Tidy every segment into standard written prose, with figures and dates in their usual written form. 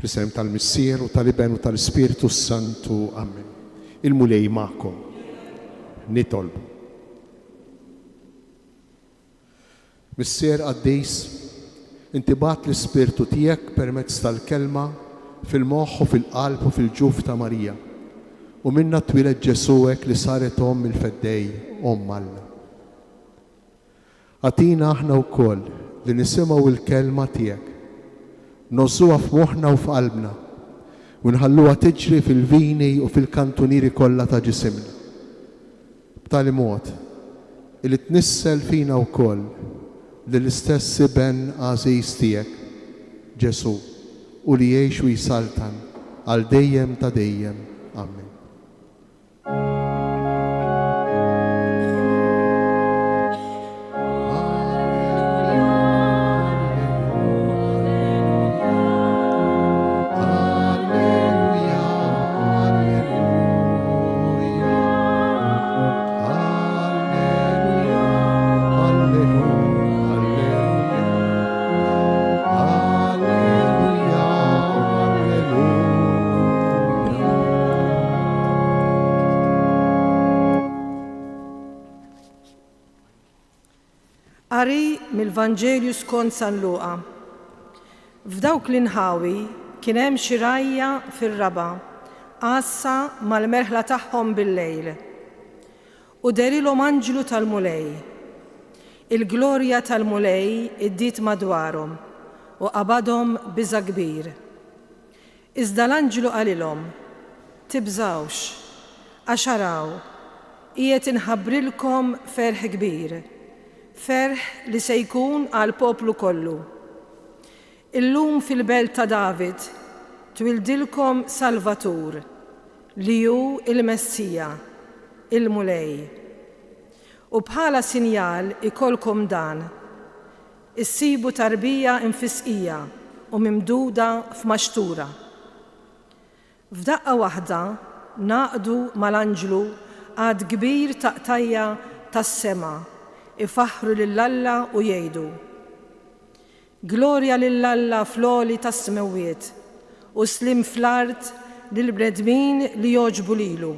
B'isem tal-Missier u tal-Iben u tal-Ispiritu Santu. Amen. Il-mulej ma'kom. Nitolbu. Missier Qaddis, inti bat l-Ispiritu tiegħek permezz tal-kelma fil-moħħ u fil-qalb u fil-ġuf ta' Marija. U minna twilet Ġesuwek li saret Omm il-Feddej, Omm Alla. Għatina aħna wkoll li nisimgħu il-kelma tiegħek, nozzuha f'moħħna u f'qalbna u nħalluha tiġri fil-vini u fil-kantunieri kollha ta' ġisimna. B'tali mod li tnissel fina wkoll li l-istess Iben għażiż tiegħek, Ġesu, u li jgħix u jisaltan għal dejjem ta' dejjem. Amen. Qari mill-Vanġelju skont San Luqa. F'dawk l-inħawi kien hemm xi rajja fir-raba qassa mal-merħla tagħhom bil-lejl. U derilhom anġlu tal-mulej. Il-glorja tal-mulej iddiet madwarhom u qabadhom biża' kbir. Iżda l-anġlu qalilhom: tibżawx, għax araw, qiegħed inħabbrilkom ferħ kbir. Ferħ li se jkun għal poplu kollu. Illum fil-belt ta' David twildilkom Salvatur li hu il-Messija, il-Mulej. U bħala sinjal ikolkom dan: issibu tarbija infisqija u mimduda f'maxtura. F'daqqa waħda naqdu mal-anġlu għad kbir taqtajja tas-sema ifaħru lill-Alla u jgħidu: Glorja lill-Alla fl-għoli tas-smewiet u slim fl-art lill-bnedmin li jogħġbu lilu.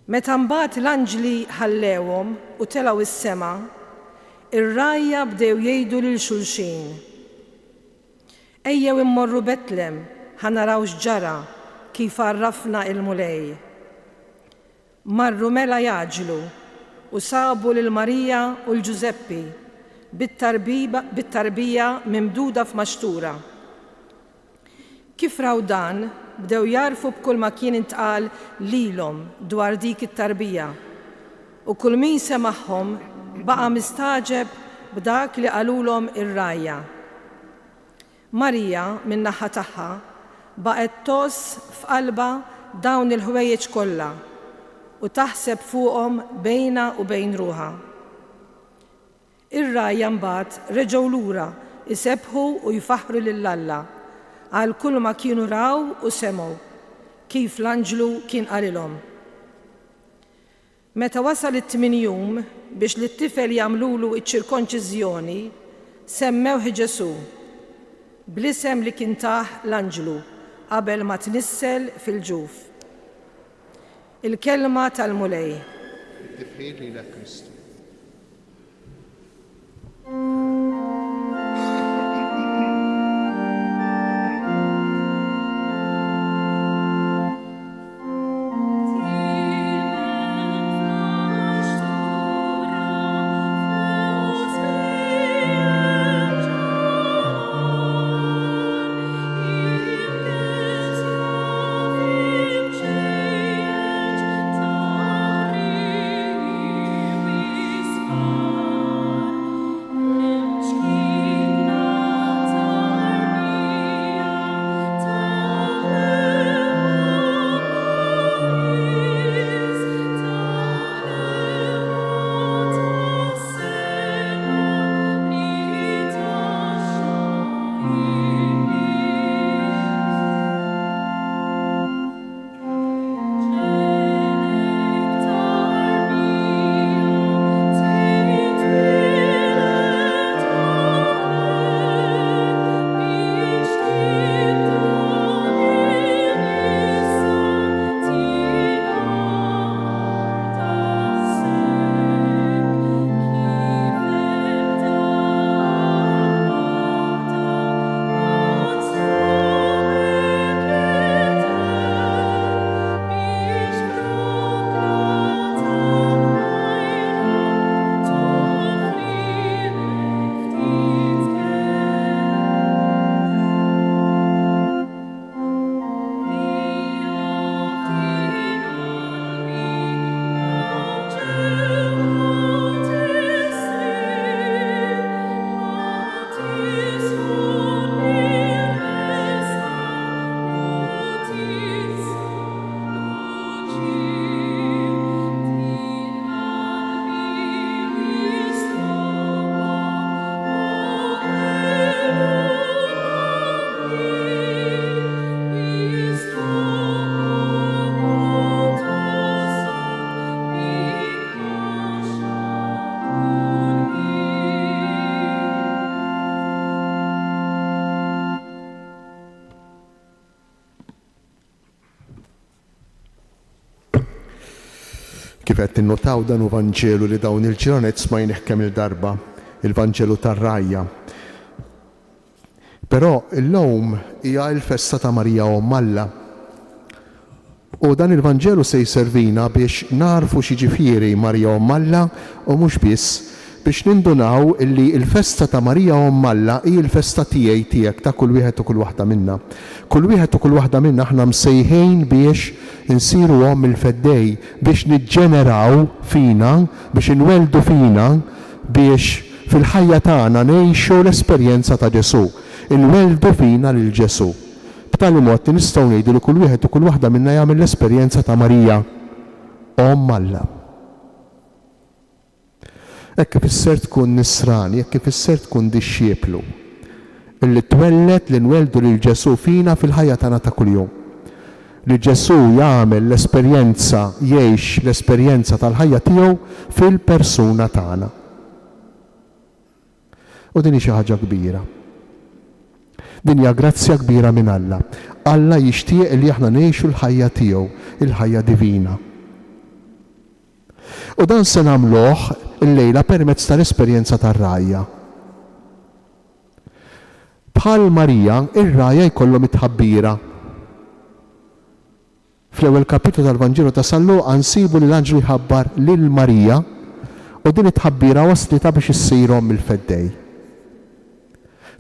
Meta mbagħad l-anġli ħallewhom u telgħu is-sema, ir-rajja bdew jgħidu lil xulxin: ejjew immorru Betlem ħanaraw x'ġara kif għarrafna il-mulej. Marru mela jaġlu u sabu lil Marija u l-Ġuseppi bit-tarbija mimduda f'maxtura. Kif raw dan, bdew jarfu b'kull ma kien intqal lilhom dwar dik it-tarbija u kull min semagħhom baqa' mistaġeb b'dak li qalulhom ir-rajja. Marija min-naħa tagħha baqgħet toss f'qalbha dawn il-ħwejjeġ kollha u taħseb fuqhom bejna u bejn ruħha. Ir-rajja mbagħad reġgħu lura isebħu u jfaħru lill-Alla għal kull ma kienu raw u semgħu kif l-anġlu kien qalilhom. Meta wasal it-8 jum biex li t-tifel jagħmlulu iċ-ċirkonċiżjoni, semmewh Ġesu bl-isem li kien tah l-anġlu qabel ma tnissel fil-ġuf. Il-kelma tal-mulej. Tifħir lilek Kristu. Kif qed tinnotaw dan Vanġelu li dawn il-ġranet smajnih kemm il-darba, il-Vanġelu tar-Rajja. Però illum hija l-festa ta' Marija Omm Alla. U dan il-Vanġelu se jservina biex narfu xiġifieri Marija Omm Alla u mhux biss biex nindunaw illi il-festa ta' Marija Omm Alla hi l-festa tiegħi tiegħek ta' kull wieħed u kull waħda minna. Kull wieħed u kull waħda minna aħna msejħejn biex insiru Omm il-Feddej, biex niġġeneraw fina, biex inweldu fina, biex fil-ħajja tagħna ngħixu l-esperjenza ta' Ġesu, inweldu fina lil Ġesu. B'tali mod nistgħu ngħidu li kull wieħed u kull waħda minna jagħmel l-esperjenza ta' Marija Omm Alla. Hekk kif isser tkun nisrani, hekk kif isser tkun dixxieplu illi twellet li nweldu lil Ġesu fina fil-ħajja tagħna ta' kuljum. Li Ġesu jagħmel l-esperjenza, jgħix l-esperjenza tal-ħajja tiegħu fil-persuna tagħna. U din hi xi ħaġa kbira. Din hija grazzja kbira minn Alla. Alla jixtieq li aħna ngħixu l-ħajja tiegħu, il-ħajja divina. U dan se nagħmluh il-lejla permezz tal-esperjenza tar-Rajja. Bħal Marija, ir-Rajja jkollhom it-tħabbira. Fl-ewwel kapitlu tal-Vanġelu ta' San Luqa nsibu li l-Anġlu jħabbar lil Marija u din it-tħabbira waslita biex issir Omm il-Feddej.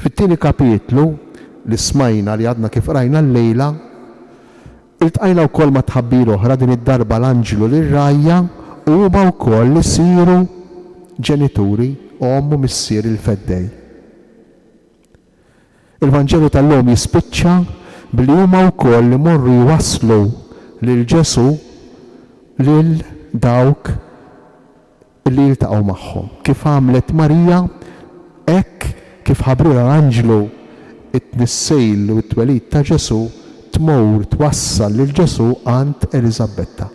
Fit-tieni kapitlu li smajna li għadna kif rajna l-lejla, iltqajna wkoll ma' tħabbir oħra din id-darba l-Anġlu lir-Rajja u huma wkoll isiru ġenituri Omm u missier il-Feddej. Il-Vanġelu tal-lum jispiċċa billi huma wkoll imorru jwasslu lil Ġesu lil dawk li jiltaqgħu magħhom. Kif għamlet Marija, hekk kif ħabrura l-Anġlu it-tnissejl u t-twelid ta' Ġesu tmur twassal lil Ġesu għand Eliżabetta.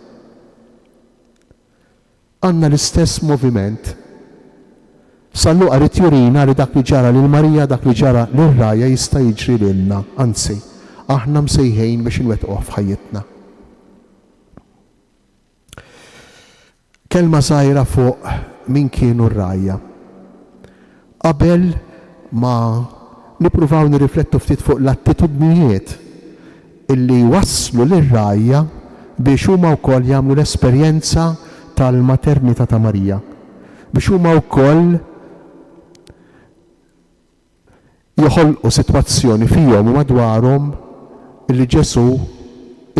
Għandna l-istess moviment. San Luqa rid jurina li dak li ġara lil Marija, dak li ġara lil Rajja jista' jiġri lilna, anzi, aħna msejħejn biex inwettqu f'ħajjitna. Kelma żgħira fuq min kienu r-Rajja. Qabel ma nippruvaw nirriflettu ftit fuq l-attitudnijiet illi wasslu lir-Rajja biex huma wkoll jagħmlu l-esperjenza tal-maternità ta' Marija. Biex huma wkoll joħolqu sitwazzjoni fihom u madwarhom illi Ġesu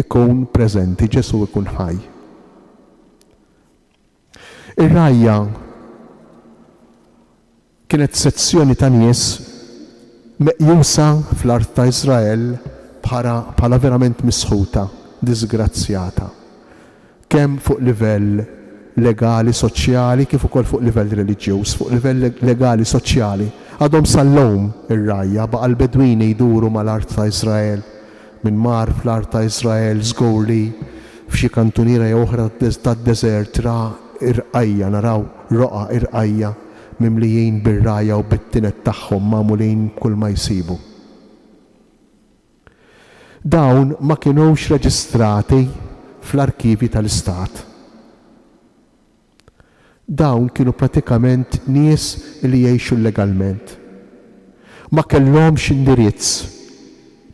ikun preżenti, Ġesu ikun ħaj. Ir-Rajja kienet sezzjoni ta' nies meqjusa fl-art ta' Iżrael bħala verament misħuta, disgrazzjata. Kemm fuq livell legali, soċjali, kif ukoll fuq livell reliġjuż, fuq livell legali, soċjali. Għadhom sal-lum ir-Rajja baqa' l-Bedwini jduru mal-art ta' Iżrael, minn mar fl-art ta' Iżrael, żgowli, f'xi kantuniera oħra tad-deżert ra irqajja, naraw roqa irqajja mimlijin bir-rajja u bit-tinet tagħhom magħmulin kull ma jsibu. Dawn ma kinux reġistrati fl-arkivi tal-Istat. Dawn kienu pratikament nies li jgħixu legalment. Ma kellhomx indirizz,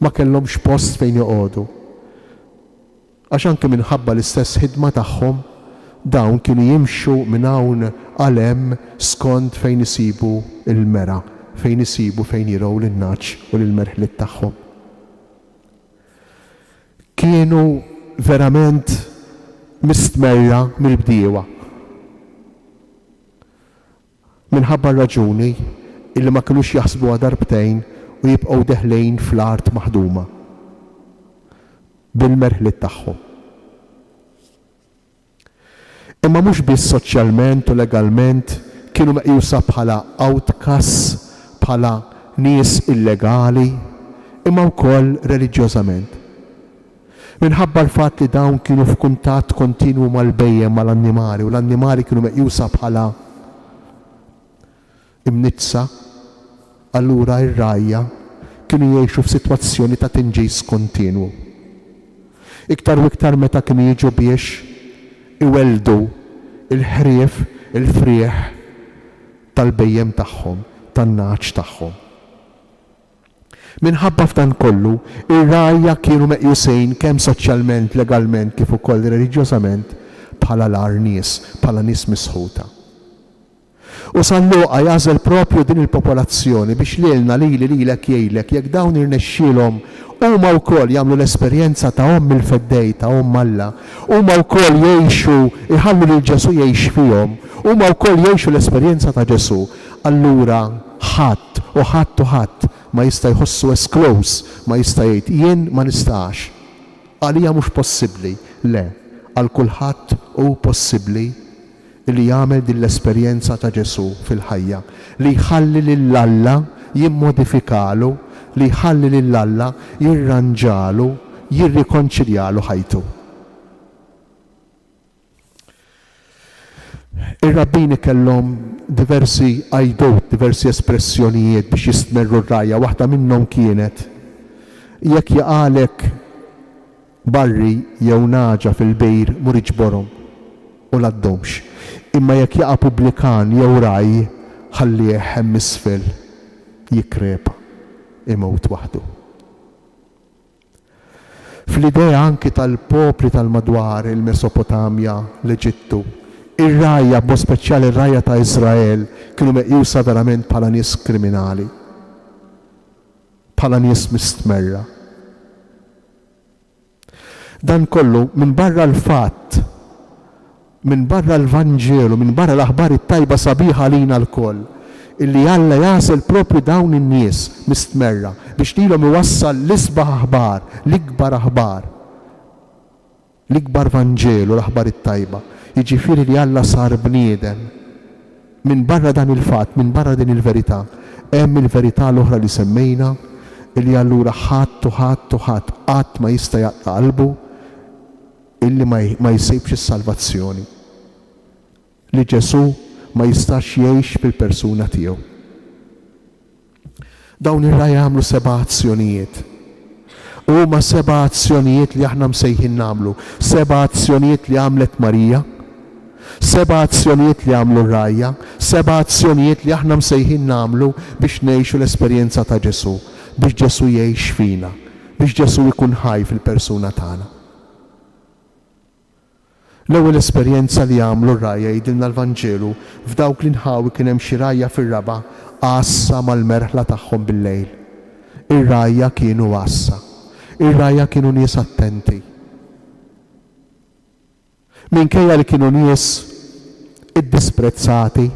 ma kellhomx post fejn joqogħdu. Għax anke minħabba l-istess ħidma tagħhom, dawn kienu jimxu minn hawn għal hemm skont fejn isibu il-mera, fejn isibu fejn jiraw lin-naċ u lill-merħliet tagħhom. Kienu verament mistmerra mill-bdiewa. Minħabba raġuni illi ma kinux jaħsbuha darbtejn u jibqgħu deħlejn fl-art maħduma bil-merħliet tagħhom. Imma mhux biss soċjalment u legalment kienu meqjusa bħala outcasts, bħala nies illegali, imma wkoll reliġjożament. Minħabba l-fatt li dawn kienu f'kuntatt kontinwu mal-bejjem mal-annimali u l-annimali kienu meqjusa bħala imnitsa, allura ir-Rajja kienu jgħixu f'sitwazzjoni ta' tinġis kontinwu. Iktar u iktar meta kienu jiġu biex iweldu il-ħrief, il-frieħ tal-bejjem tagħhom, tan-naċ tagħhom. Minħabba f'dan kollu, ir-rajja kienu meqjusejn kemm soċjalment, legalment kif ukoll reliġjożament bħala l-ar nies, bħala nies misħuta. U San Luqa jażel propju din il-popolazzjoni biex lilna lilek jgħidlek jekk dawn irnexxielhom huma wkoll jagħmlu l-esperjenza ta' Omm il-Feddej ta' Omm Alla, huma wkoll jgħixu iħallu lil Ġesu jgħix fihom, huma wkoll jgħixu l-esperjenza ta' Ġesu. Allura ħadd ma jista' jħossu esklus, ma jista' jgħid jien ma nistax. Għalija mhux possibbli, le, għal kulħadd hu possibbli li jagħmel din l-esperjenza ta' Ġesu fil-ħajja, li jħalli lill-Alla jimmodifikalu, li jħalli lill-Alla jirranġalu, jirrikonċiljalu ħajtu. Ir-rabbini kellhom diversi għajdut, diversi espressjonijiet biex jistmerru r-rajja, waħda minnhom kienet jekk jaqalek barri jew naġa fil-bejr mur iġborhom u l-għaddhomx. Imma jekk jaqa' pubblikan jew raj ħallih hemm isfel jikrepa imut waħdu. Fl-idea anki tal-popli tal-madwar il-Mesopotamja, l-Eġittu, ir-rajja, bo speċjali ir-rajja ta' Iżrael, kienu meqjusa verament bħala nies kriminali, bħala nies mistmerra. Dan kollu minn barra l-fatt, minn barra l-Vanġelu, minn barra l-aħbar it-tajba sabiħa lina l-koll, illi Alla jasel propju dawn in-nies mistmerra biex lilhom iwassal l-isbaħ aħbar, l-ikbar aħbar, l-ikbar Vanġelu, l-aħbar it-tajba. Jiġifieri li Alla sar bniedem. Minn barra dan il-fatt, minn barra din il-verità, hemm il-verità l-oħra li semmejna, illi allura ħadd qatt ma jista' jaqta' qalbu illi ma jsibx is-salvazzjoni. Li Ġesu ma jistax jgħix fil-persuna tiegħu. Dawn ir-rajja jagħmlu 7 azzjonijiet. Huma 7 azzjonijiet li aħna msejħin nagħmlu, 7 azzjonijiet li għamlet Marija, 7 azzjonijiet li għamlu r-rajja, 7 azzjonijiet li aħna msejħin nagħmlu biex ngħixu l-esperjenza ta' Ġesu, biex Ġesu jgħix fina, biex Ġesu jkun ħaj fil-persuna tagħna. L-ewwel esperjenza li għamlu r-rajja jgħidilna l-Vanġelu f'dawk li nħawi kien hemm xi rajja fir-raba' għassa mal-merħla tagħhom bil-lejl. Ir-rajja kienu għassa, ir-rajja kienu nies attenti. Minkejja li kienu nies iddisprezzati,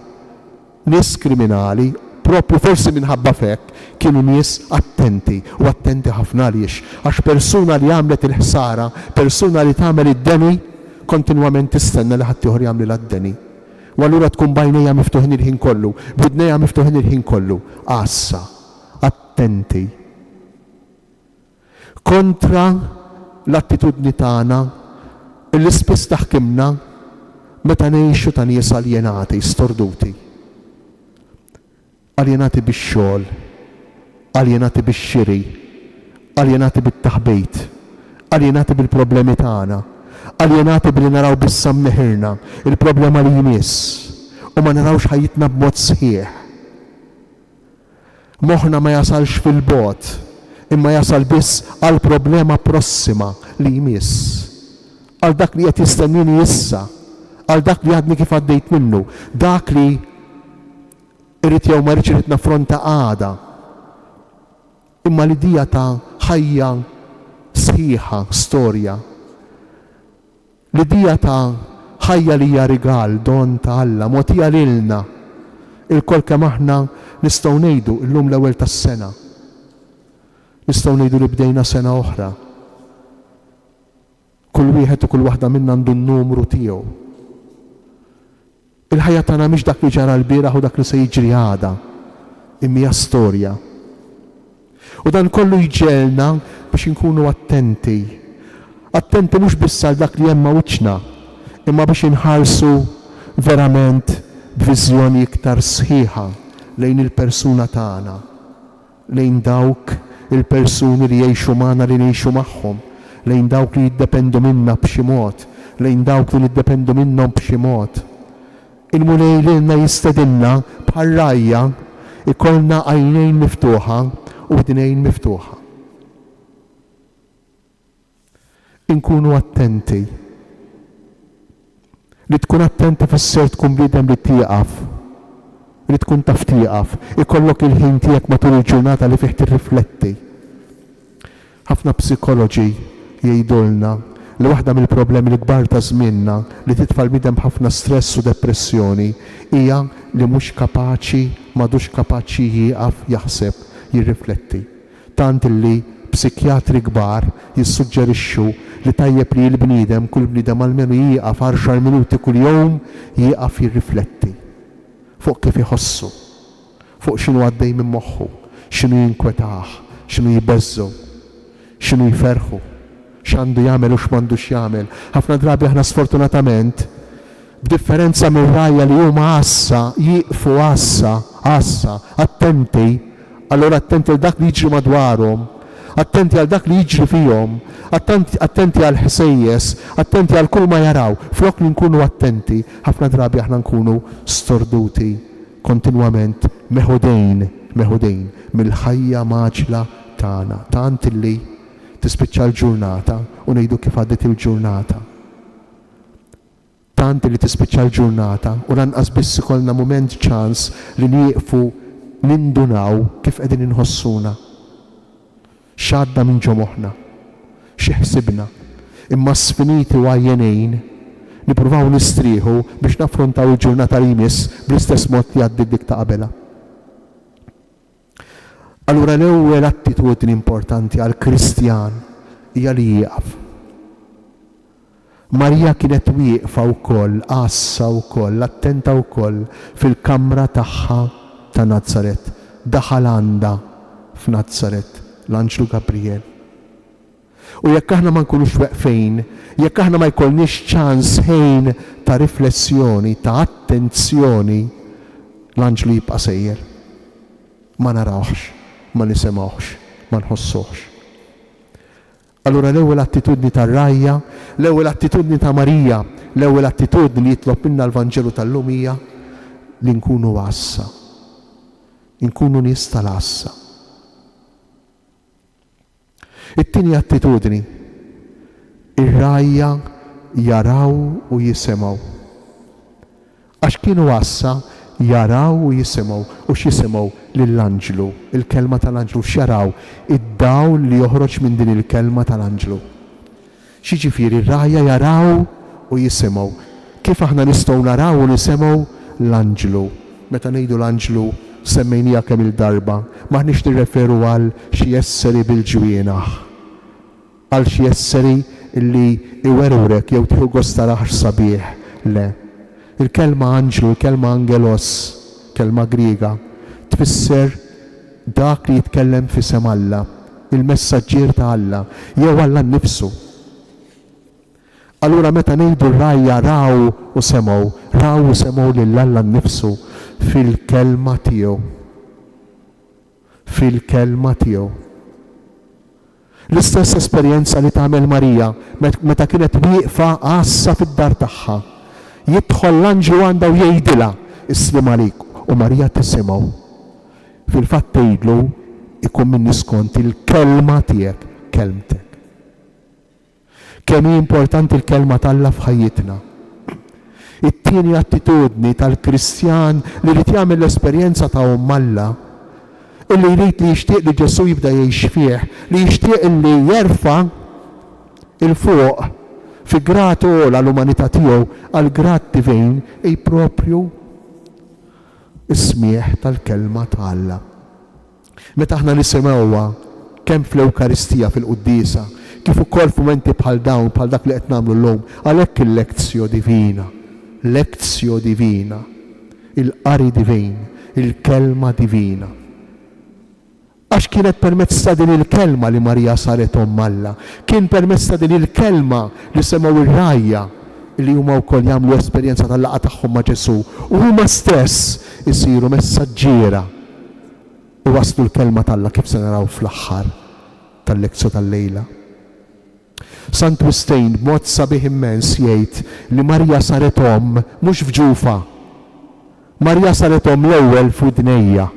nies kriminali, propju forsi minħabba fekk kienu nies attenti u attenti ħafna għax persuna li għamlet il-ħsara, persuna li tagħmel id-deni kontinwament tistenna li ħadd ieħor jagħmel d-deni. U allura tkun bajnejja miftuħin il-ħin kollu, bidnejja miftuħin il-ħin kollu, għassa, attenti. Kontra l-attitudni tagħna illi spiss taħkimna meta ngħixu ta' nies aljenati, storduti. Aljenati bix-xogħol, aljenati bix-xiri, aljenati bit-taħbejt, aljenati bil-problemi tagħna, aljenati billi naraw bis-sammiħirna il-problema li jmiss u ma narawx ħajjitna b'mod sħiħ. Moħħna ma jasalx fil-bot, imma jasal biss għal problema prossima li jmiss. Għal dak li qed jistennini issa, għal dak li għadni kif għaddejt minnu, dak li irrid jew ma rridx irid naffronta għada. Imma l-idea ta' ħajja sħiħa, storja. L-idea ta' ħajja li hija rigal, don ta' Alla, mogħtija lilna. Il-kol kemm aħna nistgħu ngħidu llum l-ewwel tas-sena. Nistgħu ngħidu li bdejna sena oħra. Kull wieħed u kull waħda minna għandu n-numru tiegħu. Il-ħajja tagħna mhix dak li ġara l-bieraħ u dak li se jiġri għada, imma hija storja. U dan kollu jġelna biex inkunu attenti. Attenti mhux biss għal dak li hemm wiċċna, imma biex inħarsu verament b'viżjoni iktar sħiħa lejn il-persuna tagħna, lejn dawk il-persuni li jgħixu magħna li ngħixu magħhom, lejn dawk li jiddependu minna b'xi mod, lejn dawk li jiddependu minnhom b'xi mod. il-mulejlilna jistedinna bħal rajja ikollna għajnejn miftuħa u bdinejn miftuħa. Inkunu attenti. Li tkun attenti fis-ser tkun bniedem li tieqaf. Li tkun taf tieqaf. Ikollok il-ħin tiegħek matul il-ġurnata li fih tirrifletti. Ħafna psikoloġi jgħidulna li waħda mill-problemi l-kbar ta' żmienna li titfal bidem ħafna stress u depressjoni hija li mhux kapaċi, m'għadux kapaċi jieqaf jaħseb, jirrifletti. Tant li psikjatri kbar jissuġġerixxu li tajjeb li l-bniedem, kull bniedem almenu jieqaf 10 minuti kull jum jieqaf jirrifletti fuq kif iħossu, fuq x'inhu għaddej minn moħħu, x'inhu jinkwetaħ, x'inhu jbeżżu, x'inhu jferħu, x'għandu jagħmel u x'm'għandux jagħmel. Ħafna drabi aħna sfortunatament b'differenza minn rajja li huma għassa jieqfu għassa attenti, allura attenti għal dak li jiġri madwarhom, attenti għal dak li jiġri fihom, attenti għal ħsejjes, attenti għal kull ma jaraw. Flok li nkunu attenti, ħafna drabi aħna nkunu storduti kontinwament meħudejn mill-ħajja maġla tagħna. Tant li tispiċċa l-ġurnata u ngħidu kif għaddiet il-ġurnata. Tant li tispiċċa l-ġurnata u lanqas biss ikollna mument ċans li nieqfu nindunaw kif qegħdin inħossuna. X'għadda minn ġo moħħna, xi ħsibna, imma sfiniti u għajjenejn nippruvaw nistrieħu biex naffrontaw il-ġurnata li jmiss bl-istess mod li għaddiet dik ta' qabelha. Allura l-ewwel attitudni importanti għal Kristjan hija li jieqaf. Marija kienet wieqfa wkoll, qassa wkoll, attenta wkoll fil-kamra tagħha ta' Nazaret. Daħal għandha f'Nazaret l-Anġlu Gabriel. U jekk aħna ma nkunux weqfejn, jekk aħna ma jkollniex ċans ħin ta' riflessjoni, ta' attenzjoni, l-Anġlu jibqa' sejjer. Ma narawx, ma nisimgħux, ma nħossuhx. Allura l-ewwel attitudni tar-rajja, l-ewwel attitudni ta' Marija, l-ewwel attitudni li jitlob minna l-Vanġelu tal-lum hija li nkunu għassa. Nkunu nies tal-għassa. It-tieni attitudni, ir-rajja jaraw u jisimgħu. Għax kienu għassa jaraw u jisimgħu u x'jisimgħu lill-Anġlu, il-kelma tal-Anġlu x'jaraw, id-dawl li joħroġ minn din il-kelma tal-Anġlu. X'jiġifieri r-rajja jaraw u jisimgħu. Kif aħna nistgħu naraw u nisimgħu l-Anġlu? Meta ngħidu l-Anġlu semmejnija kemm il-darba, maħniex nirreferu għal xi esseri bil-ġwienaħ, għal xi esseri illi iwerurek jew tieħu gost taraħ sabiħ, le. Il-kelma anġlu, il-kelma angelos, kelma griega, tfisser dak li jitkellem fisem Alla, il-messaġġier ta' Alla, jew Alla nnifsu. Allura meta ngħidu r-rajja raw u semgħu lil Alla nnifsu fil-kelma tiegħu. Fil-kelma tiegħu. L-istess esperjenza li tagħmel Marija meta kienet wieqfa għassa fid-dar tagħha. Jidħol l-Anġlu għandha u jgħidilha islim għalik u Marija tisimgħu. Fil-fatt tgħidlu ikun minni skont il-kelma tiegħek, kelmtek. Kemm hi importanti l-kelma tal-Alla f'ħajjitna. It-tieni attitudni tal-Kristjan li jrid jagħmel l-esperjenza ta' Alla, illi jrid li jixtieq li Ġesu jibda jgħix fih, li jixtieq li jerfa' il-fuq fi gratu l-umanità tiegħu għal grat divin propju is-smieħ tal-kelma ta' Alla. Meta aħna nisimgħuha kemm fl-Ewkaristija fil-Qudiesa, kif ukoll f'mumenti bħal dawn bħal dak li qed nagħmlu llum, għalhekk il-lekzjo divina, il-qari divin, il-kelma divina. Għax kienet permezz ta' din il-kelma li Marija saret Alla, kien permezz ta' din il-kelma li semgħu ir-rajja li huma wkoll jagħmlu esperjenza tal-laqgħa tagħhom ma' Ġesu u huma stess isiru messaġġiera u waslu l-kelma tal-Alla kif se naraw fl-aħħar tal-lezzju tal-lejla. Sant Wistejn b'mod sabiħ immens jgħid li Marija saret mhux fġufa Marija saretom l-ewwel f'udnejja.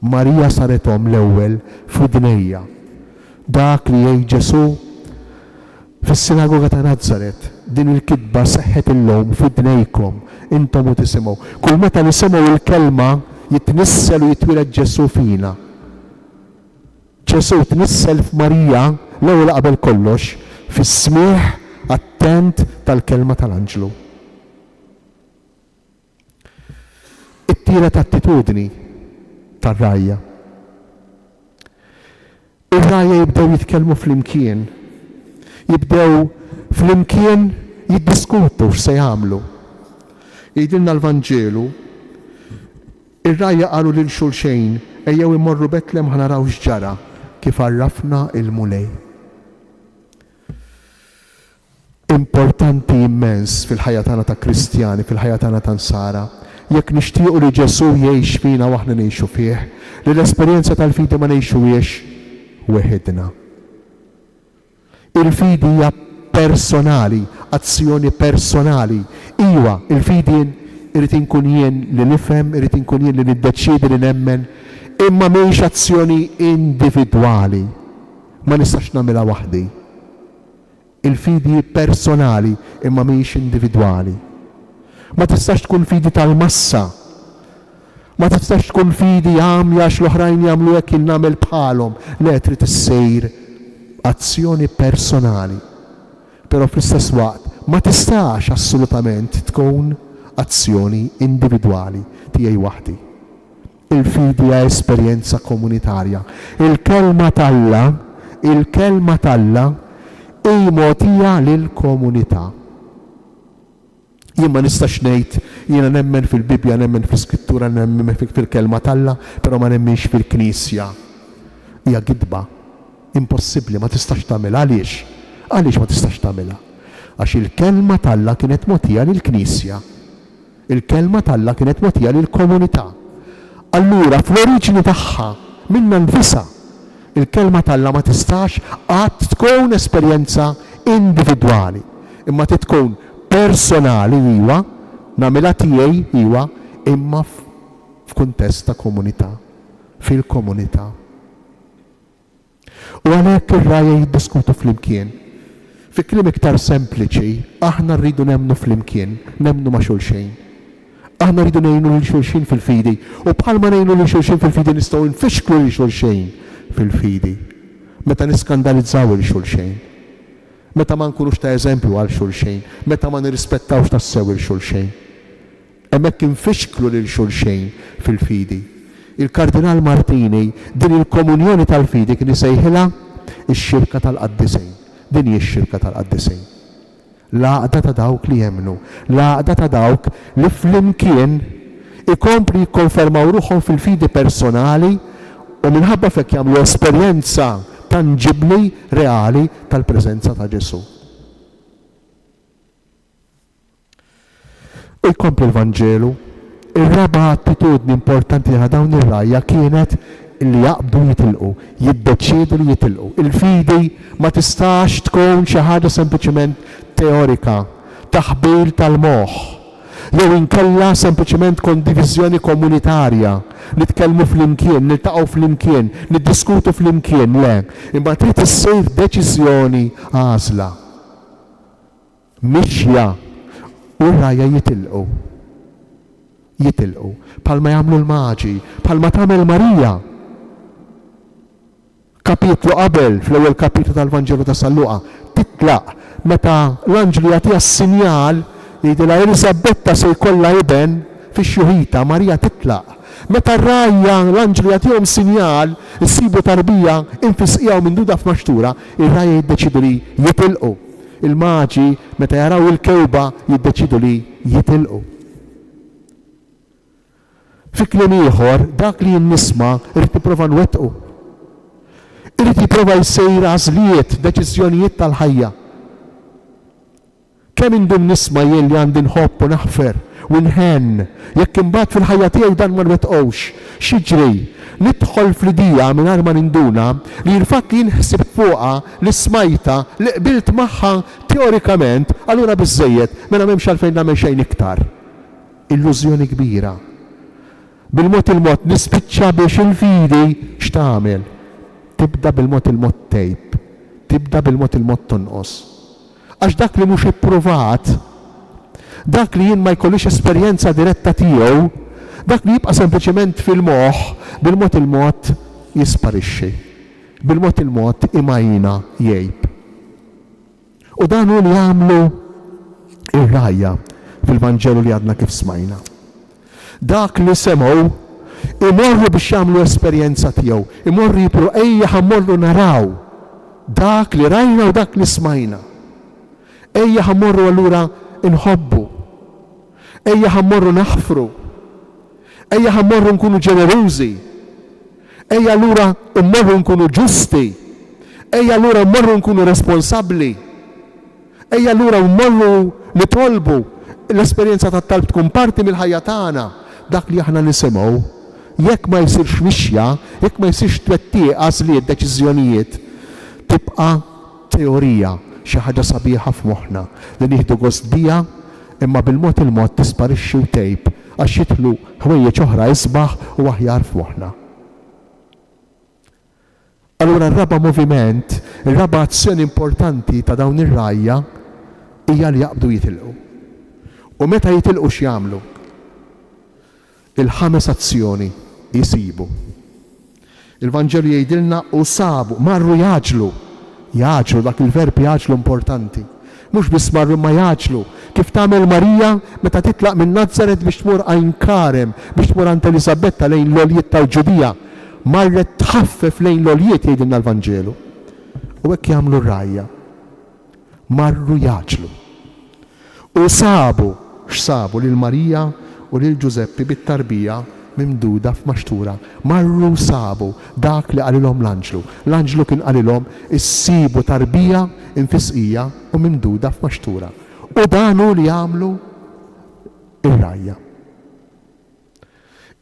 Marija saretom l-ewwel f'udnejja. Dak li jgħid Ġesu fis-sinagoga ta' Nazaret, din il-kitba seħħet illum f'udnejkom, intom u tisimgħu. Kull meta nisimgħu il-kelma jitnissel u jitwiled Ġesu fina. Ġesu tnissel f'Marija l-ewwel qabel kollox fis-smieħ attent tal-kelma tal-Anġlu. It-tielet attitudni tar-rajja. Ir-rajja jibdew jitkellmu flimkien. Jibdew flimkien jiddiskutu x'se jagħmlu. Jgħidilna l-Vanġelu, ir-rajja qalu lil xulxejn ejjew immorru Betlem ħanaraw x'ġara kif għarrafna il-mulej. Importanti immens fil-ħajja tagħna ta' Kristjani, fil-ħajja tagħna ta' Nsara, jekk nixtiequ li Ġesu jgħix fina waħna ngħixu fih, li l-esperjenza tal-fidi ma ngħixuhiex weħidna. Il-fidi hija personali, azzjoni personali. Iwa, il-fidi irid inkun jien li nifhem, irid inkun jien li niddeċiedi li nemmen, imma mhix azzjoni individwali. Ma nistax nagħmilha waħdi. Il-fidi personali imma mhix individwali. Ma tistax tkun fidi tal-massa. Ma tistax tkun fidi għamja l-oħrajn jagħmlu hekk jien nagħmel bħalhom. Le trid issir azzjoni personali. Però fl-istess waqt ma tistax assolutament tkun azzjoni individwali tiegħi waħdi. Il-fidi hija esperjenza komunitarja. Il-kelma Alla imotija lill-komunità. Jien ma nistax ngħid jiena nemmen fil-Bibja, nemmen fl-Iskrittura, nemmen fil-kelma Alla, però ma nemmenx fil-Knisja. Hija gidba. Impossibbli, ma tistax tagħmilha. Għaliex? Għaliex ma tistax tagħmilha? Għax il-kelma Alla kienet mogħtija lill-Knisja. Il-kelma Alla kienet mogħtija lill-komunità. Allura fl-oriġini tagħha minna nfisha il-kelma Alla ma tistax qatt tkun esperjenza individwali, imma tkun personali iwa, nagħmilha tiegħi iwa, imma f'kuntest ta' komunità, fil-komunità. U għalhekk ir-rajja jiddiskutu flimkien. Fi kliem iktar sempliċi, aħna rridu nemmnu flimkien, nemmnu ma' xulxejn. Aħna rridu ngħinu lil xulxin fil-fidi, u bħalma ngħinu lil xulxin fil-fidi nistgħu nfixklu lil xulxin fil-fidi. Meta niskandalizzaw lil xulxin. Meta ma nkunux ta' eżempju għal xulxin, meta ma nirrispettawx tassew il xulxin. Hemmhekk infixklu lil xulxin fil-fidi. Il-Kardinal Martini din il-komunjoni tal-fidi kien isejħilha ix-xirka tal-qaddisejn. Din hi x-xirka tal-qaddisejn. L-għaqda ta' dawk li jemnu, l-għaqda ta' dawk li flimkien ikompli jikkonfermaw ruħhom fil-fidi personali u minħabba fekk jagħmlu esperjenza tangibbli, reali tal-preżenza ta' Ġesu. U jkompli l-Vanġelu, ir-raba' attitudni importanti ta' dawn ir-rajja kienet li jaqbdu jitilqu, jiddeċiedu li jitilqu. Il-fidi ma tistax tkun xi ħaġa sempliċement teorika, taħbil tal-moħħ, jew inkella sempliċement kondiviżjoni komunitarja, nitkellmu flimkien, niltaqgħu flimkien, niddiskutu flimkien, le, imma trid issir deċiżjoni għażla. Mixja u r-rajja jitilqu. Jitilqu, bħalma jagħmlu l-maġi, bħalma tagħmel Marija. Kapitlu qabel, fl-ewwel kapitlu tal-Vanġelu ta' San Luqa, titlaq meta l-Anġlu jagħtiha s-sinjal jgħidilha Elisabetta se jkollha iben fix-xuħita, Marija titlaq. Meta r-rajja l-Anġlu jagħtihom sinjal issibu tarbija infisqija minn duda f'maxtura, ir-rajja jiddeċidu li jitilqu. Il-maġi meta jaraw il-kewba jiddeċidu li jitilqu. Fi kliem ieħor, dak li nisma' irid nipprova nwettqu. Irid jipprova jsejr għażliet, deċiżjonijiet tal-ħajja. Kemm indum nisma' jien li għandi nħobb u naħfer u nħenn, jekk imbagħad fil-ħajja tiegħi dan ma nwettqux, x'jiġri? Nidħol fl-idea mingħajr ma ninduna li l-fatt li nħsib fuqha li smajta li qbilt magħha teorikament, allura biżżejjed mela m'hemmx għalfejn nagħmel xejn iktar. illużjoni kbira. Bil-mod il-mod nispiċċa biex il-vidi x'tagħmel. Tibda bil-mod il-mod tejb, tibda bil-mod il-mod tonqos. Għax dak li mhux ippruvat, dak li jien ma jkollix esperjenza diretta tiegħu, dak li jibqa' sempliċement fil-moħħ, bil-mod il-mod jisparixxi. Bil-mod il-mod imajna jgħid. U dan hu li jagħmlu ir-rajja fil-Vanġelu li għadna kif smajna. Dak li semgħu imorru biex jagħmlu esperjenza tiegħu, imorru jibru ejja ħammorru naraw dak li rajna u dak li smajna. Ejja ħammorru allura inħobbu. Ejja ħammorru naħfru. Ejja ħammorru nkunu ġenerużi. Ejja allura mmorru nkunu ġusti. Ejja allura mmorru nkunu responsabbli. Ejja allura mmorru nitolbu l-esperjenza tat-talb tkun parti mill-ħajja tagħna. Dak li aħna nisimgħu, jekk ma jsirx mixja, jekk ma jsirx twettieq għażliet deċiżjonijiet, tibqa' teorija xi ħaġa sabiħa f'moħħna li nieħdu gost biha imma bil-mod il-mod tisparixxi u tejb għax jidħlu ħwejjeġ oħra isbaħ u aħjar f'moħħna. Allura r-raba' moviment, ir-raba' azzjoni importanti ta' dawn ir-rajja hija li jaqbdu jitilqu. U meta jitilqu x'jagħmlu? Il-ħames azzjoni jisibu. Il-Vanġelu jgħidilna u sabu, marru jaġlu. Jaġlu, dak il-verb jaġlu importanti. Mhux biss marru ma jaġlu. Kif tagħmel Marija meta titlaq minn Nazaret biex tmur għajn Karem, biex tmur għand Elisabetta lejn l-oljiet tal-Ġudija. Marret tħaffef lejn l-oljiet jgħidilna l-Vanġelu. U hekk jagħmlu r-rajja. Marru jaġlu. U sabu, x'sabu lil Marija u lil Ġuseppi bit-tarbija mimduda f'maxtura. Marru sabu dak li qalilhom l-anġlu. L-anġlu kien qalilhom issibu tarbija infisqija u mimduda f'maxtura. U dan hu li jagħmlu ir-rajja.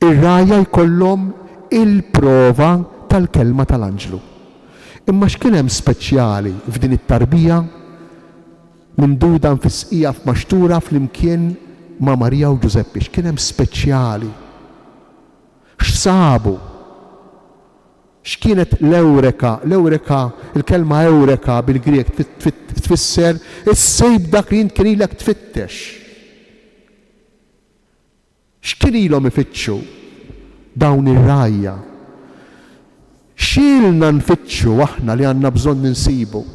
Ir-rajja jkollhom il-prova tal-kelma tal-anġlu. Imma x'kien hemm speċjali f'din it-tarbija mimduda infisqija f'maxtura flimkien ma' Marija u Ġuseppi, x'kien hemm speċjali? X'sabu? X'kienet l-ewreka? L-ewreka, il-kelma ewreka bil-Grieg tfisser is-sejb dak li kien ilek tfittex. X'kien ilhom ifittxu dawn ir-rajja? X'ilna nfittxu aħna li għandna bżonn insibu?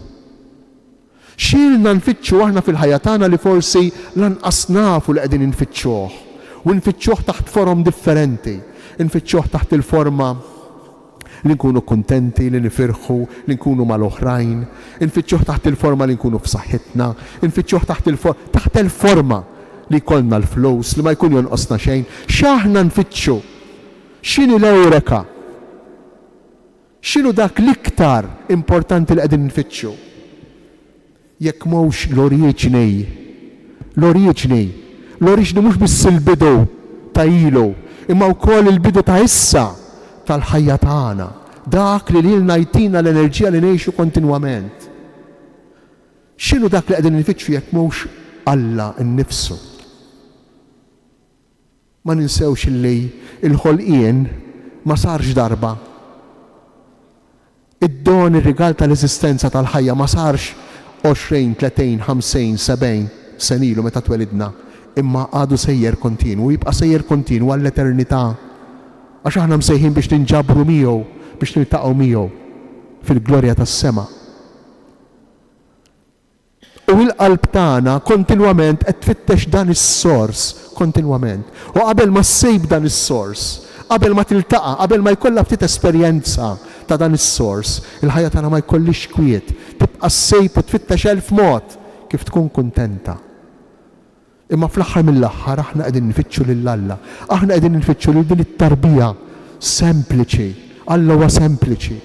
Xilna nfittxu aħna fil-ħajja tagħna li forsi lanqas nafu li qegħdin infittxuh. U nfittxuh taħt forom differenti. Nfittxuh taħt il-forma li nkunu kuntenti, li nifirħu, li nkunu mal-oħrajn. Nfittxuh taħt il-forma li nkunu f'saħħitna. Nfittxuh taħt il-forma li jkollna l-flus, li ma jkun jonqosna xejn. X'aħna nfittxu? X'inhi l-ewreka? X'inhu dak l-iktar importanti li qegħdin nfittxu? Jekk mhux l-oriġini. L-oriġini mhux biss il-bidu ta' ilu, imma wkoll il-bidu ta' issa tal-ħajja tagħna. Dak li lilna jtina l-enerġija li ngħixu kontinwament. X'inhu dak li qegħdin nifittxu jekk mhux Alla nnifsu? Ma ninsewx illi il-ħolqien ma sarx darba. Id-don ir-rigal tal-eżistenza tal-ħajja ma sarx 20, 30, 50, 70 sen ilu meta twelidna, imma għadu sejjer kontinu, jibqa' sejjer kontinu għall-eternità. Għax aħna msejħin biex ninġabru miegħu, biex niltaqgħu miegħu fil-glorja tas-sema. U l-qalb tagħna kontinwament qed tfittex dan is-sors kontinwament. U qabel ma ssejb dan is-sors, qabel ma tiltaqa', qabel ma jkollha ftit esperjenza ta' dan is-sors, il-ħajja tagħna ma jkollix kwiet, tibqa' ssejb u tfittex elf mod kif tkun kuntenta. Imma fl-aħħar mill-aħħar aħna qegħdin nifittxu lil Alla, aħna qegħdin nifittxu lil din it-tarbija sempliċi. Alla huwa sempliċi.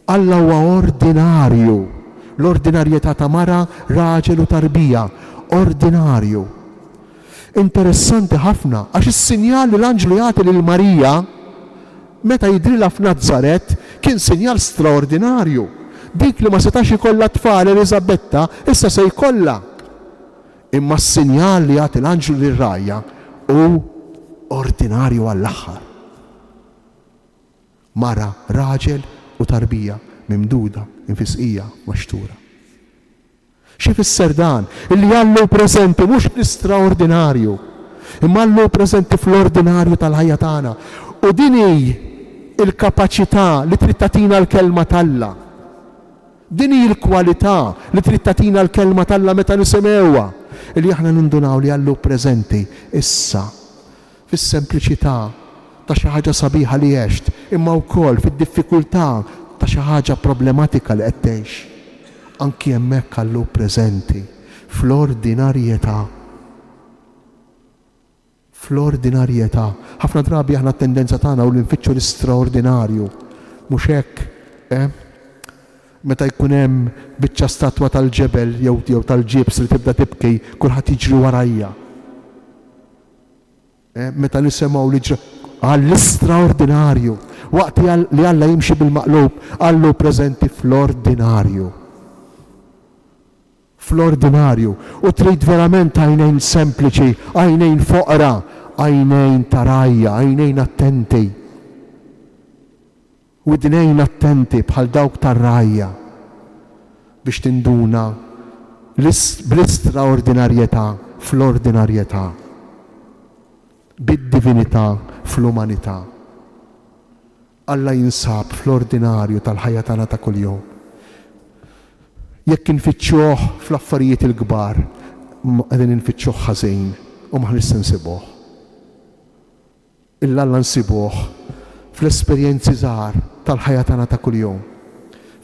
Alla huwa ordinarju. L-ordinarjetà ta' mara, raġel u tarbija. Ordinarju. Interessanti ħafna, għax is-sinjal li l-anġlu jagħti lil Marija meta jidrilha f'Nazaret kien sinjal straordinarju. Dik li ma setax ikollha tfal Elisabetta issa se jkollha. Imma s-sinjal li jagħti l-anġlu lir-rajja u ordinarju għall-aħħar. Mara, raġel u tarbija mimduda, infisqija, maxtura. X'ifisser dan? Illi għallu preżenti mhux l-istraordinarju, imma għallu preżenti fl-ordinarju tal-ħajja tagħna. U din hi il-kapaċità li trid tagħtina l-kelma talla. Din hi l-kwalità li trid tagħtina l-kelma talla meta nisimgħuha. Illi aħna nindunaw li għallu preżenti issa fis-sempliċità ta' xi ħaġa sabiħa li għext, imma wkoll fid-diffikultà ta' xi ħaġa problematika li qed tgħix. Anki hemmhekk għallu preżenti fl-ordinarjetà. Fl-ordinarjetà. Ħafna drabi aħna t-tendenza tagħna u l-infittxu l-istraordinarju. Mhux hekk, meta jkun hemm biċċa statwa tal-ġebel jew tal-ġibs li tibda tibki, kulħadd jiġri warajja. Meta nisimgħu li għall-istraordinarju, waqt li Alla jimxi bil-maqlub, għallu preżenti fl-ordinarju. Fl-ordinarju. U trid verament għajnejn sempliċi, għajnejn foqra, għajnejn tarajja, għajnejn attenti. Widnejn attenti bħal dawk tar-rajja biex tinduna bl-istraordinarjetà fl-ordinarjetà, bid-divinità fl-umanità. Alla jinsab fl-ordinarju tal-ħajja tagħna ta' kuljum. Jekk infittxuh fl-affarijiet il-kbar, qegħdin infittxuh ħażin u ma ħnista nsibuh. Illa Alla nsibuh fl-esperjenzi żgħar tal-ħajja tagħna ta' kuljum.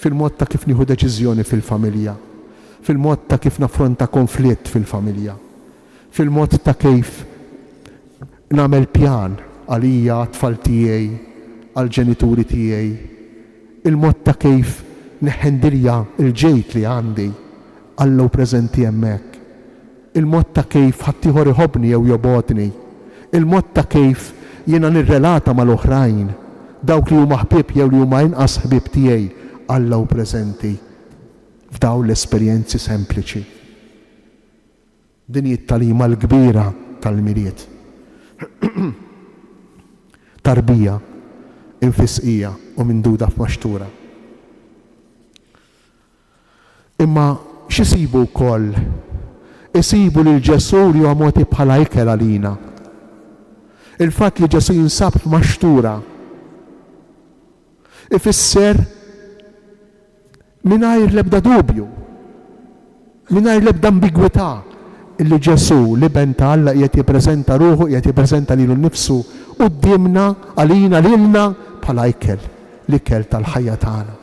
Fil-mod ta' kif nieħu deċiżjoni fil-familja, fil-mod ta' kif naffronta konflitt fil-familja, fil-mod ta' kif nagħmel pjan għalija, tfal tiegħi, għall-ġenituri tiegħi, il-mod ta' kif neħendirja il-ġejt li għandi, Alla preżenti hemmhekk, il-mod ta' kif ħaddieħor iħobbni jew jobotni, il-mod ta' kif jiena nirrelata mal-oħrajn, dawk li huma ħbieb jew li huma inqas ħbieb tiegħi, Alla preżenti f'dawn l-esperjenzi sempliċi. Din it-talima l-kbira tal-miriet. Tarbija, infisqija u minduda f'maxtura. Imma x'isibu wkoll? Isibu li l-Ġesu li huwa mogħti bħala ikel għalina. Il-fatt li Ġesu jinsab f'maxtura ifisser mingħajr l-ebda dubju, mingħajr l-ebda ambigwità, illi Ġesu li benta Alla qiegħed jippreżenta ruħu, qiegħed jippreżenta lilu nnifsu qudiemna għalina lilna bħala ikel, l-ikel tal-ħajja tagħna.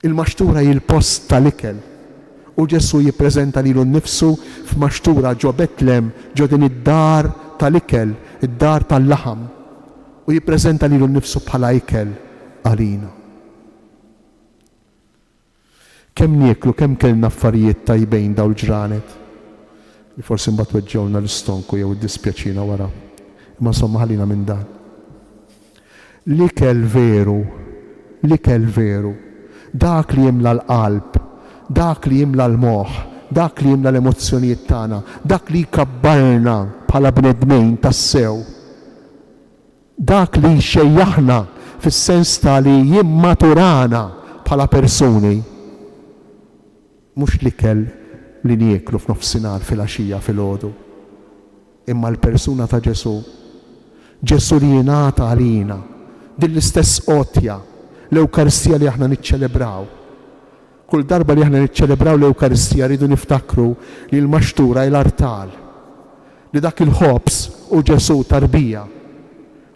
Il-maxtura hi l-post tal-ikel u Ġesu jippreżenta lilu nnifsu f'maxtura ġo Betlem, ġo din id-dar tal-ikel, id-dar tal-laħam, u jippreżenta lilu nnifsu bħala ikel għalina. Kemm nieklu, kemm kellna affarijiet tajbejn daw l-ġranet. Li forsi mbagħad weġġewna l-istonku jew iddispjaċina wara. Imma insomma ħallina minn dan. L-ikel veru, dak li jimla l-qalb, dak li jimla l-moħħ, dak li jimla l-emozzjonijiet tagħna, dak li jkabbarna bħala bnedmejn tas-sew. Dak li jxejjaħna fis-sens ta' li jimmaturana bħala persuni. Mhux l-ikel li nieklu f'nofsinhar fil-għaxija fil-għodu, imma l-persuna ta' Ġesu. Ġesu li jingħata għalina din l-istess qotja, l-Ewkaristija li aħna niċċelebraw. Kull darba li aħna niċċelebraw l-Ewkaristija rridu niftakru li l-maxtura l-artal, li dak il-ħobs u Ġesu tarbija,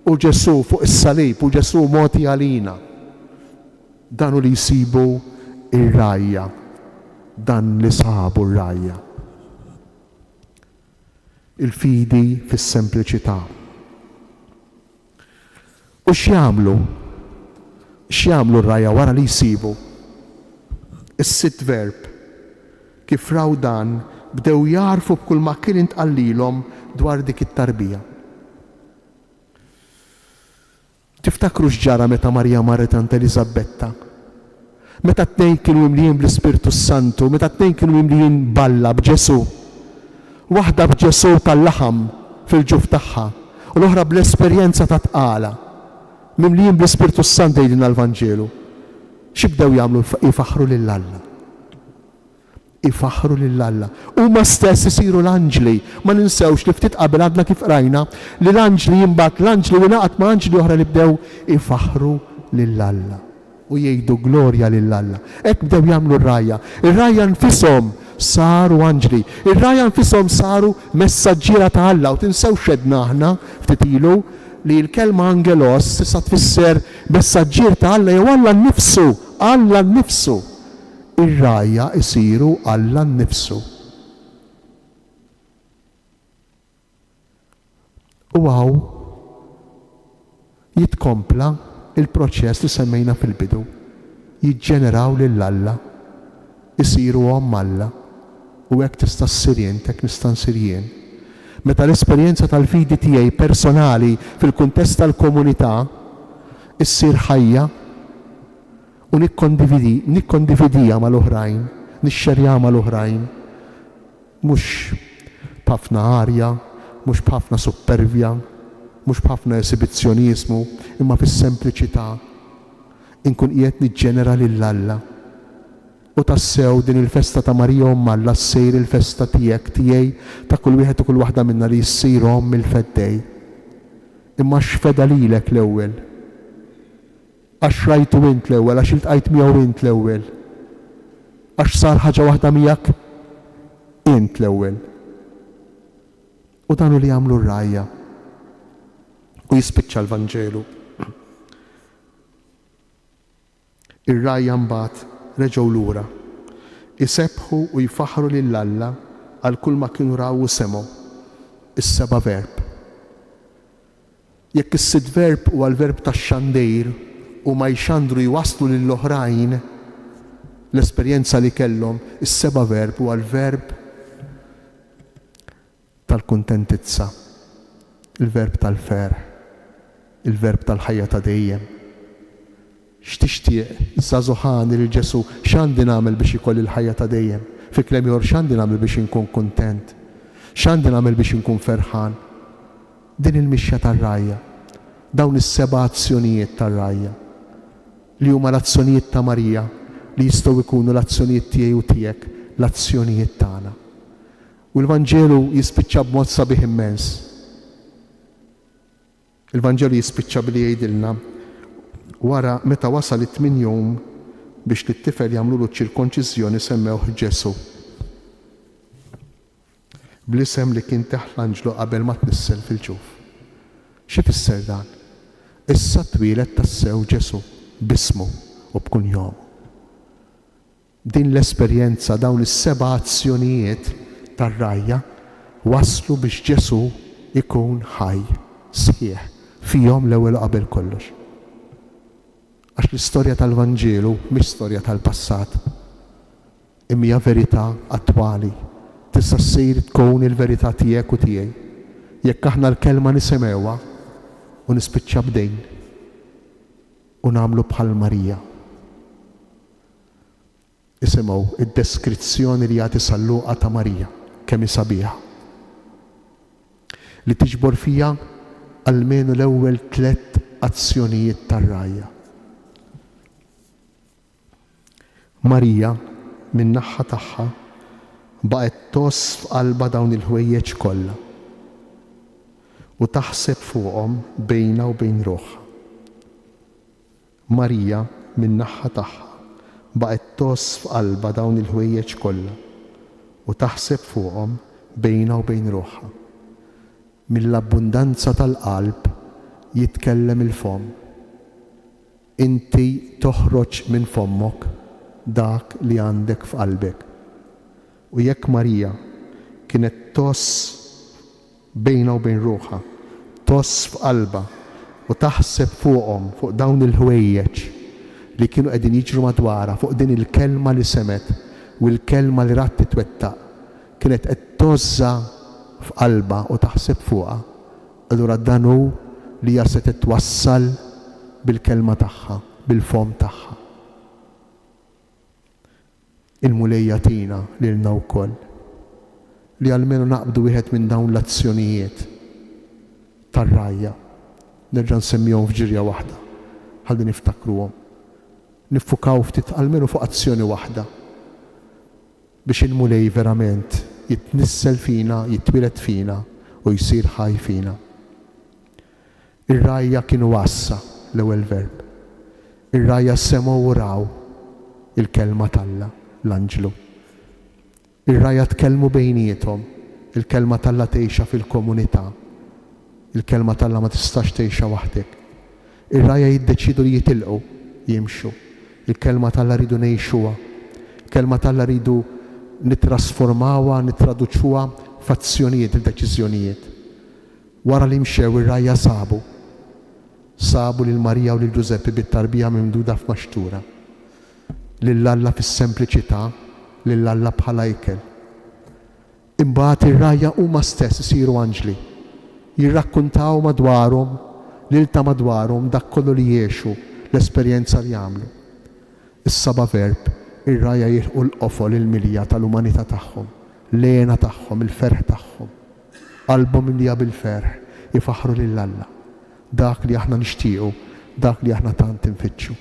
u Ġesu fuq is-salib, u Ġesu mogħti għalina. Dan li jsibu ir-rajja, dan li sabu r-rajja. Il-fidi fis-sempliċità. U x'jagħmlu? X'jagħmlu r-rajja wara li jsibu? Is-sitt verb kif raw dan bdew jarfu b'kull ma kien intqallilhom dwar dik it-tarbija. Tiftakru x'ġara meta Marja marret ant Eliżabetta? Meta t-tnejn kienu mimlijin bl-Ispirtu Santu, meta t-tnejn kienu mimlijin balla b'Ġesu. waħda b'ġesu tal-laħam fil-ġuf tagħha u l-oħra bl-esperjenza ta' tqala mimlijin bl-Ispirtu Sant jgħidilna l-Vanġelu. X'ibdew jagħmlu? Ifaħru lill-Alla. Ifaħru lill-Alla. Huma stess isiru l-anġli. Ma ninsewx li ftit qabel għadna kif rajna li l-anġli jimbagħad l-anġli u naqgħod ma' anġli oħra li bdew ifaħru lill-Alla u jgħidu glorja lill-Alla. Hekk bdew jagħmlu r-rajja. Ir-rajja nfishom saru anġli. Ir-rajja nfishom saru messaġġiera ta' Alla u tinsew xedna aħna ftit ilu li l-kelma angelos tista' tfisser messaġġier ta' Alla jew Alla nnifsu, Alla nnifsu. Ir-rajja isiru Alla nnifsu. U għaw jitkompla il-proċess li semmejna fil-bidu. Jiġġeneraw lill-Alla, isiru għom Alla u hekk tista' ssir jien, hekk nista' nsir jien. Meta l-esperjenza tal-fidi tiegħi personali fil-kuntest tal-komunità issir ħajja u nikkondividija mal-oħrajn, nixxerja mal-oħrajn, mhux b'ħafna arja, mhux b'ħafna supervja, mhux b'ħafna esibizzjonizmu, imma fis-sempliċità inkun qiegħed niġġenera lill-Alla. U tassew din il-festa ta' Marija Omm Alla ssir il-festa tiegħi ta' kull wieħed u kull waħda minna li ssir omm il-feddej. Imma x'feda lilek l-ewwel? Għax rajtu int l-ewwel, għax iltqajt miegħu int l-ewwel. Għax sar ħaġa waħda miegħek int l-ewwel. U danu li jagħmlu r-rajja. U jispiċċa l-Vanġelu. Ir-rajja mbagħad reġgħu lura, isebħu u jfaħru lill-Alla għal kull ma kienu raw u semgħu is-seba' verb. Jekk is-sitt verb huwa l-verb tax-xandejr u ma jxandru jwasslu lill-oħrajn l-esperjenza li kellhom, is-seba' verb huwa l-verb tal-kuntentizza, il-verb tal-ferħ, il-verb tal-ħajja ta' dejjem. X'tixtieq żagħżugħani lil Ġesu x'għandi nagħmel biex ikolli l-ħajja ta' dejjem. Fi kliem ieħor x'għandi nagħmel biex inkun kuntent. X'għandi nagħmel biex inkun ferħan. Din il-mixja tar-rajja. Dawn is-seba' azzjonijiet tar-rajja li huma l-azzjonijiet ta' Marija li jistgħu jkunu l-azzjonijiet tiegħi u tiegħek, l-azzjonijiet tagħna. U l-Vanġelu jispiċċa b'mod sabiħ immens. Il-Vanġelu jispiċċa billi jgħidilna wara meta wasal it-8 jum biex lit-tifel jagħmlu ċ-ċirkonċiżjoni semmewh Ġesu. Bl-isem li kien taħt l-anġlu qabel ma tnissel fil-ġuf. X'ifisser dan? Issa twieled tassew Ġesu b'ismu u b'kunjomu. Din l-esperjenza dawn is-seba' azzjonijiet tar-rajja waslu biex Ġesu ikun ħaj sħiħ fihom l-ewwel qabel kollox. Għax l-istorja tal-Vanġelu mhix storja tal-passat. Imma verità attwali. Tista' ssir tkun il-verità tiegħek u tiegħi. Jekk aħna l-kelma nisimgħuha u nispiċċa bdejn u nagħmlu bħal Marija. Isimgħu id-deskrizzjoni li jagħti sal-Luqa ta' Marija kemm hi sabiħa. Li tiġbor fija almenu l-ewwel 3 azzjonijiet tar-rajja. Marija min-naħa tagħha baqgħet toss f'qalbha dawn il-ħwejjeġ kollha u taħseb fuqhom bejnha u bejn ruħha. Marija min-naħa tagħha baqgħet toss f'qalbha dawn il-ħwejjeġ kollha u taħseb fuqhom bejnha u bejn ruħha. Mill-abbundanza tal-qalb jitkellem il-fom. Inti toħroġ minn fommok dak li għandek f'qalbek. U jekk Marija kienet toss bejna u bejn ruħha, toss f'qalba u taħseb fuqhom fuq dawn il-ħwejjeġ li kienu qegħdin jiġru madwarha fuq din il-kelma li semet u l-kelma li rat titwettaq, kienet qed tożza f'qalba u taħseb fuqha, allura dan hu li hija se titwassal bil-kelma tagħha, bil-fom tagħha. Il-mulejja tina lilna wkoll li għalmenu naqbdu wieħed minn dawn l-azzjonijiet tar-rajja. Nerġa' nsemmihom f'ġirja waħda ħalli niftakruhom. Niffukaw ftit għalmenu fuq azzjoni waħda biex il-mulej verament jitnissel fina, jitwilet fina u jsir ħaj fina. Ir-rajja kienu wassa l-ewwel verb. Ir-rajja semgħu u raw il-kelma talla l-anġlu. Ir-rajja tkellmu bejniethom, il-kelma talla tgħixha fil-komunità. Il-kelma talla ma tistax tgħixha waħdek. Ir-rajja jiddeċidu li jitilqu, jimxu. Il-kelma talla rridu ngħixuha. Il-kelma talla rridu nittrasformawha, nittraduċuha f'azzjonijiet il-deċiżjonijiet. Wara li mxew ir-rajja sabu lil Marija u lil Giuseppe bit-tarbija mimduda f'maxtura. Lill-Alla fis-sempliċità, lill-Alla bħala ikel. Imbagħad ir-rajja huma stess isiru anġli. Jirrakkuntaw madwarhom lil ta' madwarhom dak kollu li jgħixu, l-esperjenza li jagħmlu. Is-saba' verb, ir-rajja jilħqu l-qofol il-milja tal-umanità tagħhom, l-għena tagħhom, il-ferħ tagħhom. Qalbhom imlija bil-ferħ, jifaħru lill-Alla. Dak li aħna nixtiequ, dak li aħna tant infittxu.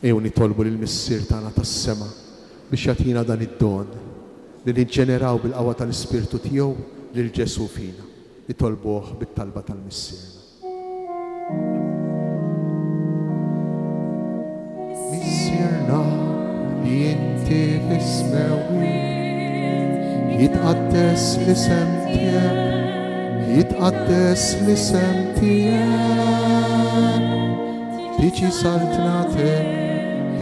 Ew nitolbu lill-Missier tagħna tas-sema biex jagħtina dan id-don li niġġeneraw bil-qawwa tal-Ispirtu tiegħu lil Ġesu fina. Nitolbuh bit-talba tal-Missierna. Missierna li inti fis-smewi jitqaddes l-isem tiegħek, jitqaddes l-isem tiegħek. Tiġi saltnatek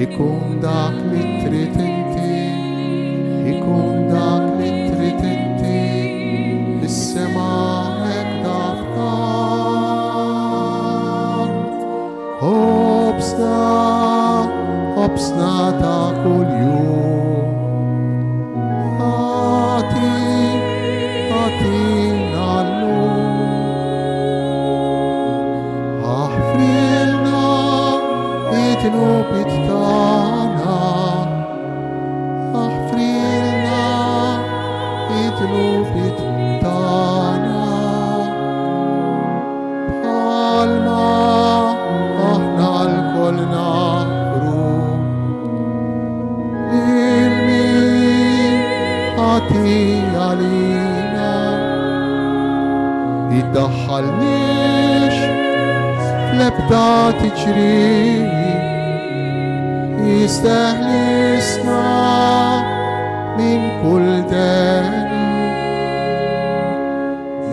ikun dak li trid inti, ikun dak li trid inti, fis-sema hekk daf'art. Obsna ta' kuljum, atina llum. Aħfrilna it-nubit tagħna, aħfrilna it-nubit tagħna. Bħalma aħna l-kol nafru lil-min ħati għalina. Iddaħħalniex fl-ebda tiġrih, jisteħlisna min kull deni,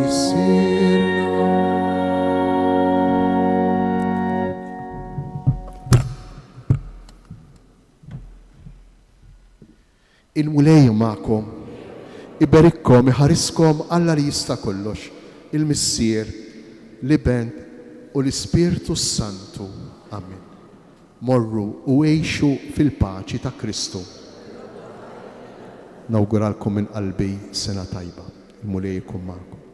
jissirna. Il-mulej ma'kom, iberikkom, iħariskom Alla li jista' kollox, il-Missier, l-Ibn u l-Ispirtu Santu. Amen. Morru u għejxu fil-paċi ta' Kristu. Nawguralkom minn qalbi sena tajba. Il-mulej jkun ma'kom.